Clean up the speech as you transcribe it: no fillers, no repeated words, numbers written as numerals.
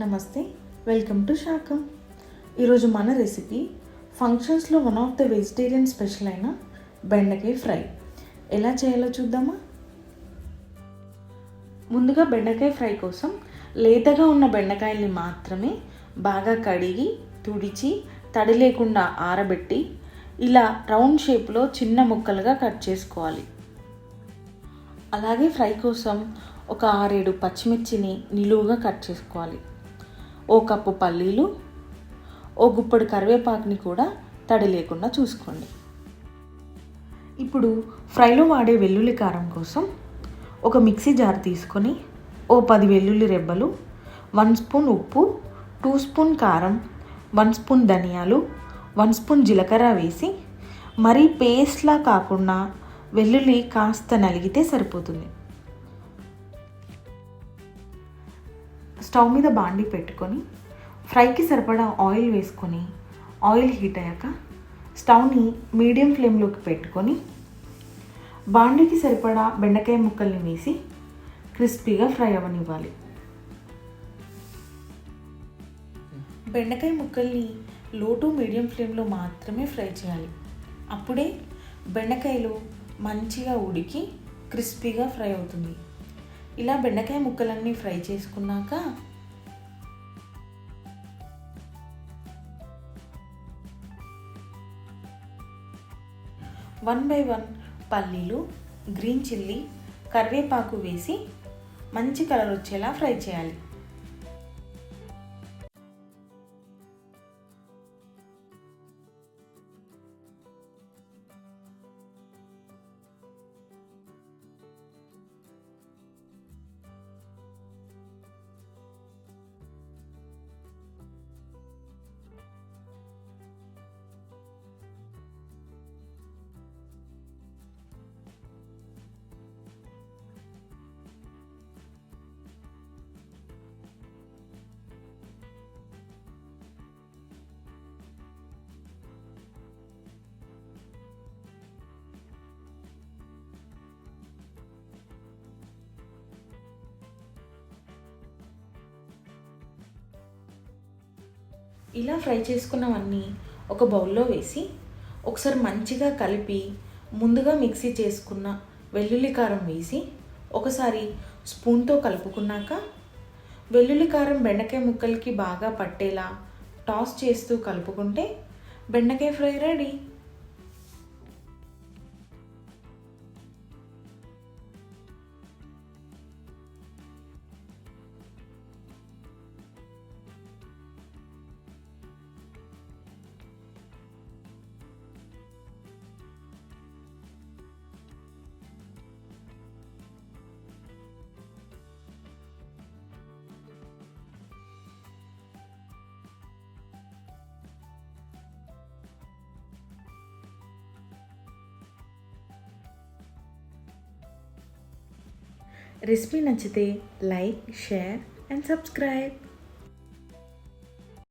నమస్తే, welcome to శాకం. ఈరోజు మన రెసిపీ ఫంక్షన్స్లో one of the vegetarian special అయిన బెండకాయ ఫ్రై. ఎలా చేయాలో చూద్దామా? ముందుగా బెండకాయ ఫ్రై కోసం లేతగా ఉన్న బెండకాయల్ని మాత్రమే బాగా కడిగి తుడిచి తడి లేకుండా ఆరబెట్టి ఇలా రౌండ్ షేప్లో చిన్న ముక్కలుగా కట్ చేసుకోవాలి. అలాగే ఫ్రై కోసం ఒక 6-7 పచ్చిమిర్చిని నిలువుగా కట్ చేసుకోవాలి. ఓ కప్పు పల్లీలు, ఓ గుప్పడి కరివేపాకుని కూడా తడి లేకుండా చూసుకోండి. ఇప్పుడు ఫ్రైలో వాడే వెల్లుల్లి కారం కోసం ఒక మిక్సీ జార్ తీసుకొని ఓ 10 వెల్లుల్లి రెబ్బలు, 1 స్పూన్ ఉప్పు, 2 స్పూన్ కారం, 1 స్పూన్ ధనియాలు, 1 స్పూన్ జీలకర్ర వేసి మరీ పేస్ట్లా కాకుండా వెల్లుల్లి కాస్త నలిగితే సరిపోతుంది. స్టవ్ మీద బాండీ పెట్టుకొని ఫ్రైకి సరిపడా ఆయిల్ వేసుకొని ఆయిల్ హీట్ అయ్యాక స్టవ్ని మీడియం ఫ్లేమ్లోకి పెట్టుకొని బాండీకి సరిపడా బెండకాయ ముక్కల్ని వేసి క్రిస్పీగా ఫ్రై అవ్వనివ్వాలి. బెండకాయ ముక్కల్ని లో టు మీడియం ఫ్లేమ్లో మాత్రమే ఫ్రై చేయాలి. అప్పుడే బెండకాయలు మంచిగా ఉడికి క్రిస్పీగా ఫ్రై అవుతుంది. ఇలా బెండకాయ ముక్కలన్నీ ఫ్రై చేసుకున్నాక 1 by 1 పల్లీలు, గ్రీన్ చిల్లీ, కరివేపాకు వేసి మంచి కలర్ వచ్చేలా ఫ్రై చేయాలి. ఇలా ఫ్రై చేసుకున్నవన్నీ ఒక బౌల్లో వేసి ఒకసారి మంచిగా కలిపి ముందుగా మిక్సీ చేసుకున్న వెల్లుల్లి కారం వేసి ఒకసారి స్పూన్తో కలుపుకున్నాక వెల్లుల్లి కారం బెండకాయ ముక్కలకి బాగా పట్టేలా టాస్ చేస్తూ కలుపుకుంటే బెండకాయ ఫ్రై రెడీ. రెసిపీ నచ్చితే లైక్, షేర్ అండ్ సబ్స్క్రైబ్.